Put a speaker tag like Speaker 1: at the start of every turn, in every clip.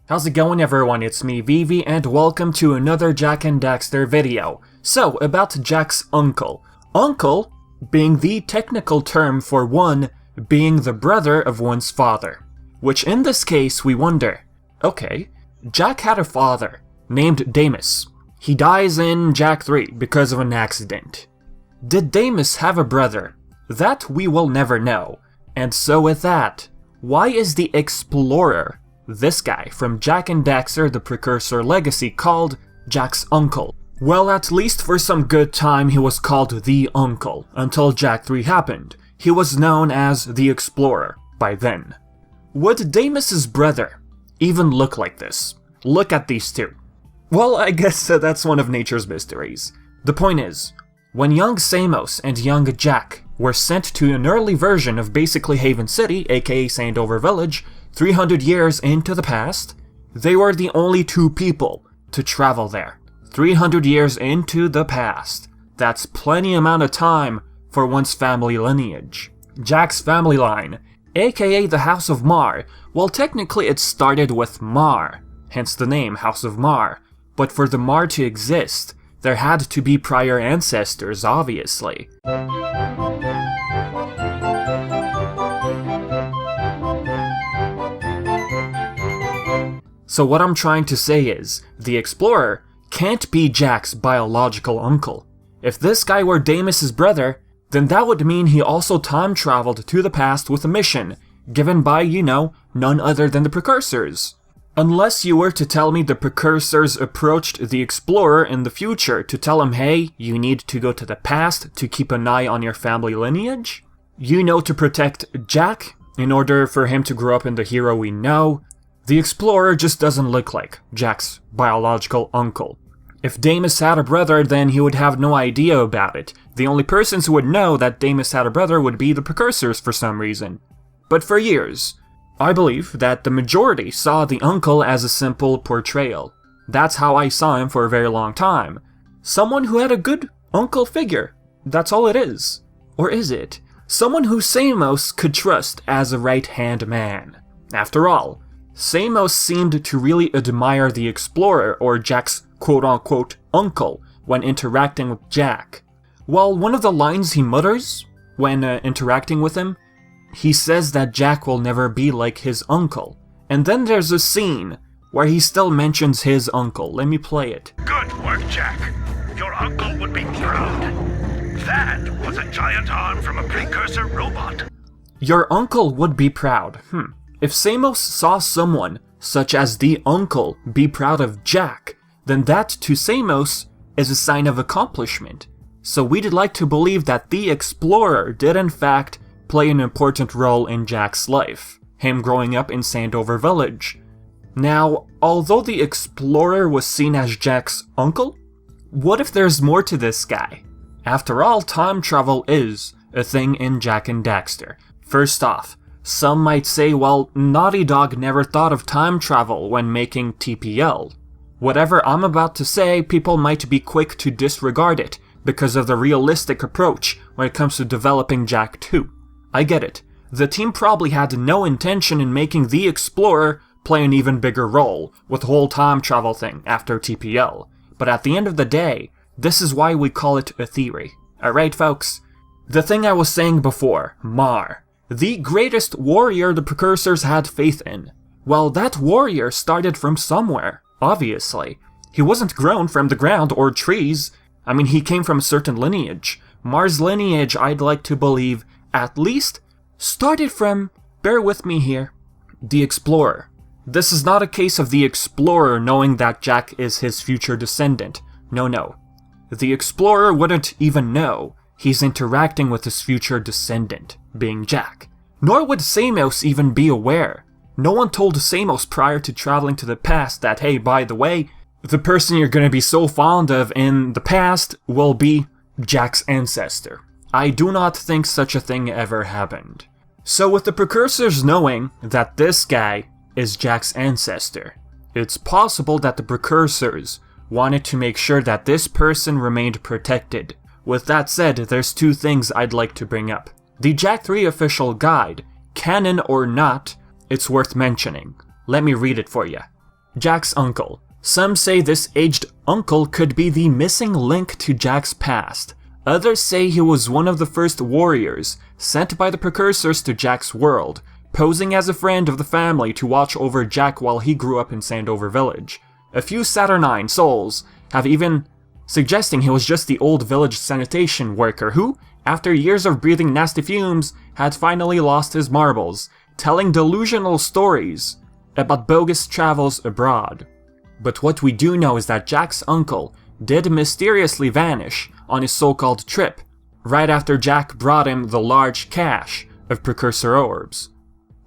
Speaker 1: How's it going, everyone? It's me, Vivi, and welcome to another Jak and Daxter video. So, about Jak's uncle. Uncle being the technical term for one being the brother of one's father. Which in this case, we wonder, okay, Jak had a father named Damus. He dies in Jak 3 because of an accident. Did Damus have a brother? That we will never know. And so with that, why is the Explorer, this guy from Jak and Daxter the Precursor Legacy, called Jak's uncle? Well, at least for some good time he was called the uncle, until Jak 3 happened. He was known as the Explorer by then. Would Damus's brother even look like this? Look at these two. Well, I guess that's one of nature's mysteries. The point is, when young Samos and young Jak were sent to an early version of basically Haven City, aka Sandover Village, 300 years into the past, they were the only two people to travel there. 300 years into the past. That's plenty amount of time for one's family lineage. Jak's family line, aka the House of Mar, well, technically it started with Mar, hence the name House of Mar, but for the Mar to exist, there had to be prior ancestors, obviously. So what I'm trying to say is, the Explorer can't be Jak's biological uncle. If this guy were Damus's brother, then that would mean he also time-traveled to the past with a mission, given by, none other than the Precursors. Unless you were to tell me the Precursors approached the Explorer in the future to tell him, hey, you need to go to the past to keep an eye on your family lineage? To protect Jak, in order for him to grow up in the hero we know. The Explorer just doesn't look like Jak's biological uncle. If Damus had a brother, then he would have no idea about it. The only persons who would know that Damus had a brother would be the Precursors for some reason. But for years, I believe that the majority saw the uncle as a simple portrayal. That's how I saw him for a very long time. Someone who had a good uncle figure. That's all it is. Or is it? Someone who Samos could trust as a right-hand man. After all, Samos seemed to really admire the Explorer, or Jak's quote-unquote uncle, when interacting with Jak. Well, one of the lines he mutters when interacting with him, he says that Jak will never be like his uncle. And then there's a scene where he still mentions his uncle. Let me play it.
Speaker 2: Good work, Jak. Your uncle would be proud. That was a giant arm from a precursor robot.
Speaker 1: Your uncle would be proud. If Samos saw someone, such as the uncle, be proud of Jak, then that, to Samos, is a sign of accomplishment. So we'd like to believe that the Explorer did in fact play an important role in Jak's life, him growing up in Sandover Village. Now, although the Explorer was seen as Jak's uncle, what if there's more to this guy? After all, time travel is a thing in Jak and Daxter. First off, some might say, well, Naughty Dog never thought of time travel when making TPL. Whatever I'm about to say, people might be quick to disregard it because of the realistic approach when it comes to developing Jak 2. I get it. The team probably had no intention in making the Explorer play an even bigger role with the whole time travel thing after TPL. But at the end of the day, this is why we call it a theory. Alright, folks? The thing I was saying before, Mar. The greatest warrior the Precursors had faith in. Well, that warrior started from somewhere, obviously. He wasn't grown from the ground or trees. I mean, he came from a certain lineage. Mar's lineage, I'd like to believe, at least, started from, bear with me here, the Explorer. This is not a case of the Explorer knowing that Jak is his future descendant. No. The Explorer wouldn't even know he's interacting with his future descendant, being Jak. Nor would Samos even be aware. No one told Samos prior to traveling to the past that, hey, by the way, the person you're going to be so fond of in the past will be Jak's ancestor. I do not think such a thing ever happened. So with the Precursors knowing that this guy is Jak's ancestor, it's possible that the Precursors wanted to make sure that this person remained protected. With that said, there's two things I'd like to bring up. The Jak 3 official guide, canon or not, it's worth mentioning. Let me read it for you. Jak's uncle. Some say this aged uncle could be the missing link to Jak's past. Others say he was one of the first warriors sent by the Precursors to Jak's world, posing as a friend of the family to watch over Jak while he grew up in Sandover Village. A few Saturnine souls have even suggesting he was just the old village sanitation worker who, after years of breathing nasty fumes, had finally lost his marbles, telling delusional stories about bogus travels abroad. But what we do know is that Jak's uncle did mysteriously vanish on his so-called trip, right after Jak brought him the large cache of Precursor orbs.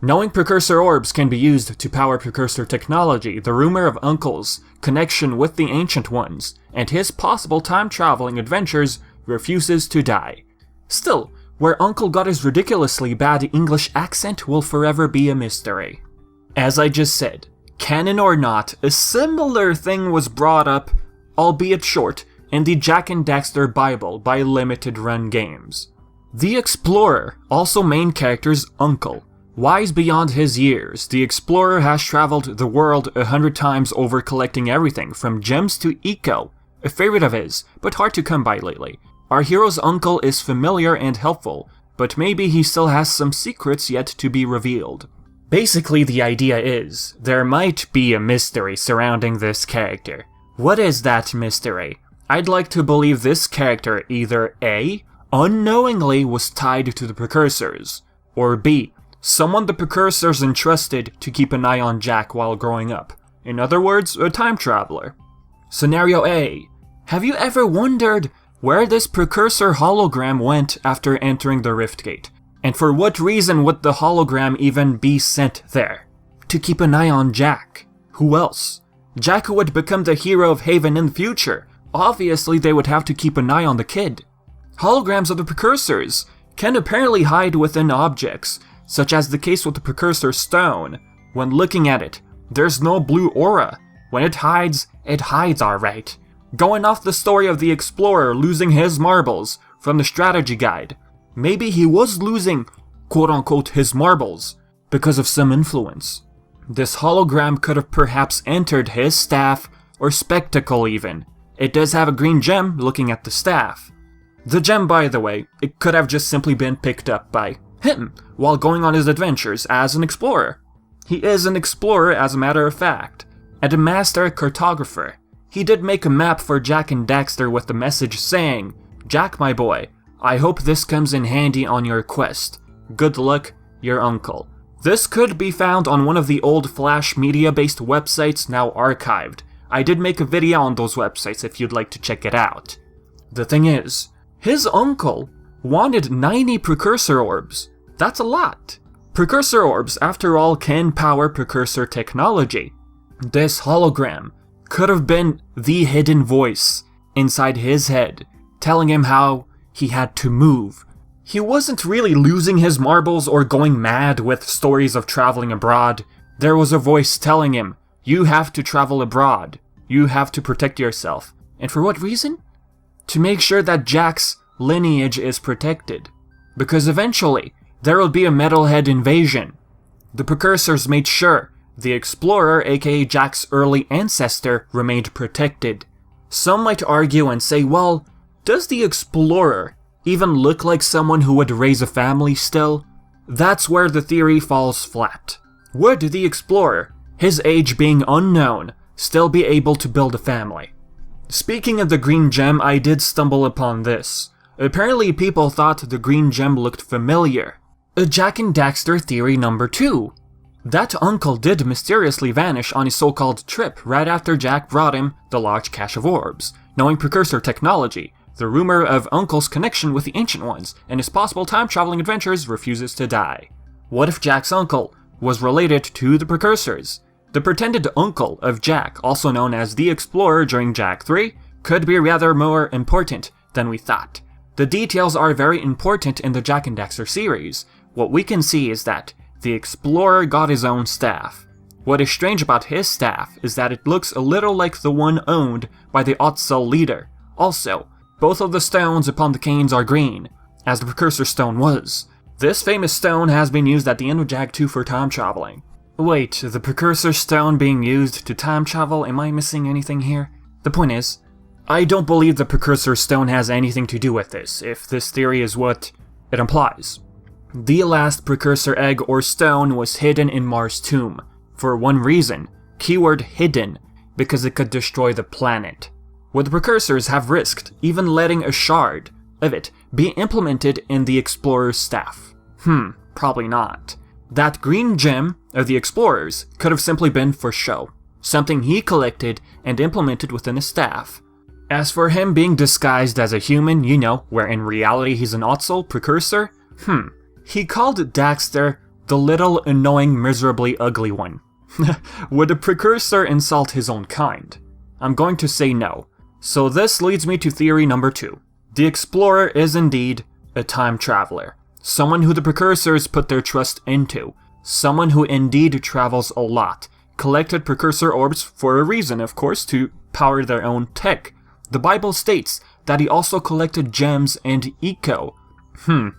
Speaker 1: Knowing Precursor orbs can be used to power Precursor technology, the rumor of Uncle's connection with the Ancient Ones and his possible time-traveling adventures refuses to die. Still, where Uncle got his ridiculously bad English accent will forever be a mystery. As I just said, canon or not, a similar thing was brought up, albeit short, in the Jak Daxter Bible by Limited Run Games. The Explorer, also main character's uncle. Wise beyond his years, the Explorer has traveled the world 100 times over collecting everything from gems to eco, a favorite of his, but hard to come by lately. Our hero's uncle is familiar and helpful, but maybe he still has some secrets yet to be revealed. Basically, the idea is, there might be a mystery surrounding this character. What is that mystery? I'd like to believe this character either A, unknowingly was tied to the Precursors, or B, someone the Precursors entrusted to keep an eye on Jak while growing up. In other words, a time traveler. Scenario A. Have you ever wondered where this Precursor hologram went after entering the Rift Gate? And for what reason would the hologram even be sent there? To keep an eye on Jak. Who else? Jak would become the hero of Haven in the future. Obviously they would have to keep an eye on the kid. Holograms of the Precursors can apparently hide within objects, such as the case with the Precursor Stone. When looking at it, there's no blue aura. When it hides alright. Going off the story of the Explorer losing his marbles from the strategy guide, maybe he was losing, quote-unquote, his marbles because of some influence. This hologram could have perhaps entered his staff, or spectacle even. It does have a green gem looking at the staff. The gem, by the way, it could have just simply been picked up by him while going on his adventures as an explorer. He is an explorer as a matter of fact, and a master cartographer. He did make a map for Jak Daxter with the message saying, "Jak, my boy, I hope this comes in handy on your quest. Good luck, your uncle." This could be found on one of the old Flash media-based websites now archived. I did make a video on those websites if you'd like to check it out. The thing is, his uncle wanted 90 Precursor orbs. That's a lot. Precursor orbs, after all, can power Precursor technology. This hologram could have been the hidden voice inside his head, telling him how he had to move. He wasn't really losing his marbles or going mad with stories of traveling abroad. There was a voice telling him, you have to travel abroad. You have to protect yourself. And for what reason? To make sure that Jak's lineage is protected. Because eventually, there will be a metalhead invasion. The Precursors made sure the Explorer, aka Jak's early ancestor, remained protected. Some might argue and say, well, does the Explorer even look like someone who would raise a family still? That's where the theory falls flat. Would the Explorer, his age being unknown, still be able to build a family? Speaking of the green gem, I did stumble upon this. Apparently people thought the green gem looked familiar. A Jak Daxter theory number 2. That uncle did mysteriously vanish on his so-called trip right after Jak brought him the large cache of orbs. Knowing Precursor technology, the rumor of Uncle's connection with the Ancient Ones and his possible time-traveling adventures refuses to die. What if Jak's uncle was related to the Precursors? The pretended uncle of Jak, also known as the Explorer during Jak 3, could be rather more important than we thought. The details are very important in the Jak Daxter series. What we can see is that the Explorer got his own staff. What is strange about his staff is that it looks a little like the one owned by the Ottsel leader. Also, both of the stones upon the canes are green, as the Precursor stone was. This famous stone has been used at the end of Jak 2 for time traveling. Wait, the Precursor Stone being used to time travel? Am I missing anything here? The point is, I don't believe the Precursor Stone has anything to do with this, if this theory is what it implies. The last Precursor Egg or Stone was hidden in Mars' tomb, for one reason, keyword hidden, because it could destroy the planet. Would the Precursors have risked even letting a shard of it be implemented in the Explorer's staff? Probably not. That green gem of the Explorer's could have simply been for show, something he collected and implemented within his staff. As for him being disguised as a human, you know, where in reality he's an Otzel Precursor, he called Daxter the little annoying miserably ugly one. Would a Precursor insult his own kind? I'm going to say no. So this leads me to theory number 2. The Explorer is indeed a time traveler. Someone who the Precursors put their trust into. Someone who indeed travels a lot. Collected Precursor orbs for a reason, of course, to power their own tech. The Bible states that he also collected gems and eco.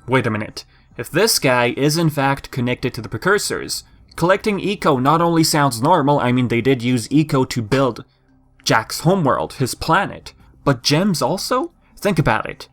Speaker 1: Wait a minute. If this guy is in fact connected to the Precursors, collecting eco not only sounds normal, I mean they did use eco to build Jak's homeworld, his planet, but gems also? Think about it.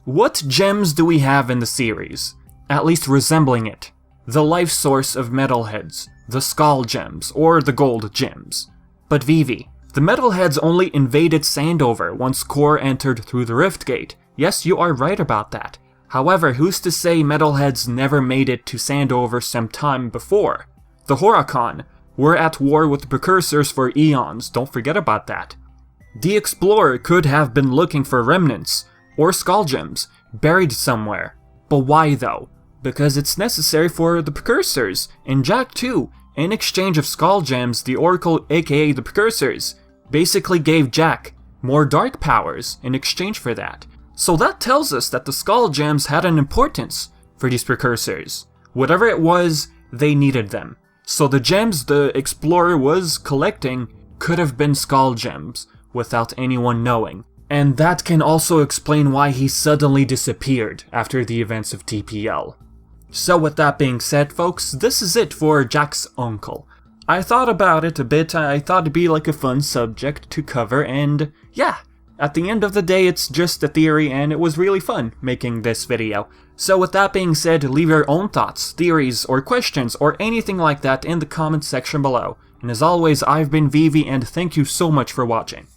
Speaker 1: What gems do we have in the series? At least resembling it. The life source of metalheads, the skull gems, or the gold gems. But Vivi, the metalheads only invaded Sandover once Core entered through the Rift Gate. Yes, you are right about that. However, who's to say metalheads never made it to Sandover some time before? The Horicon were at war with the Precursors for eons, don't forget about that. The Explorer could have been looking for remnants, or skull gems, buried somewhere. But why though? Because it's necessary for the Precursors. In Jak 2, in exchange of skull gems, the Oracle, aka the Precursors, basically gave Jak more dark powers in exchange for that. So that tells us that the skull gems had an importance for these Precursors. Whatever it was, they needed them. So the gems the Explorer was collecting could have been skull gems, without anyone knowing. And that can also explain why he suddenly disappeared after the events of TPL. So with that being said, folks, this is it for Jak's uncle. I thought about it a bit, I thought it'd be like a fun subject to cover, and yeah, at the end of the day it's just a theory and it was really fun making this video. So with that being said, leave your own thoughts, theories, or questions, or anything like that in the comments section below. And as always, I've been Vivi and thank you so much for watching.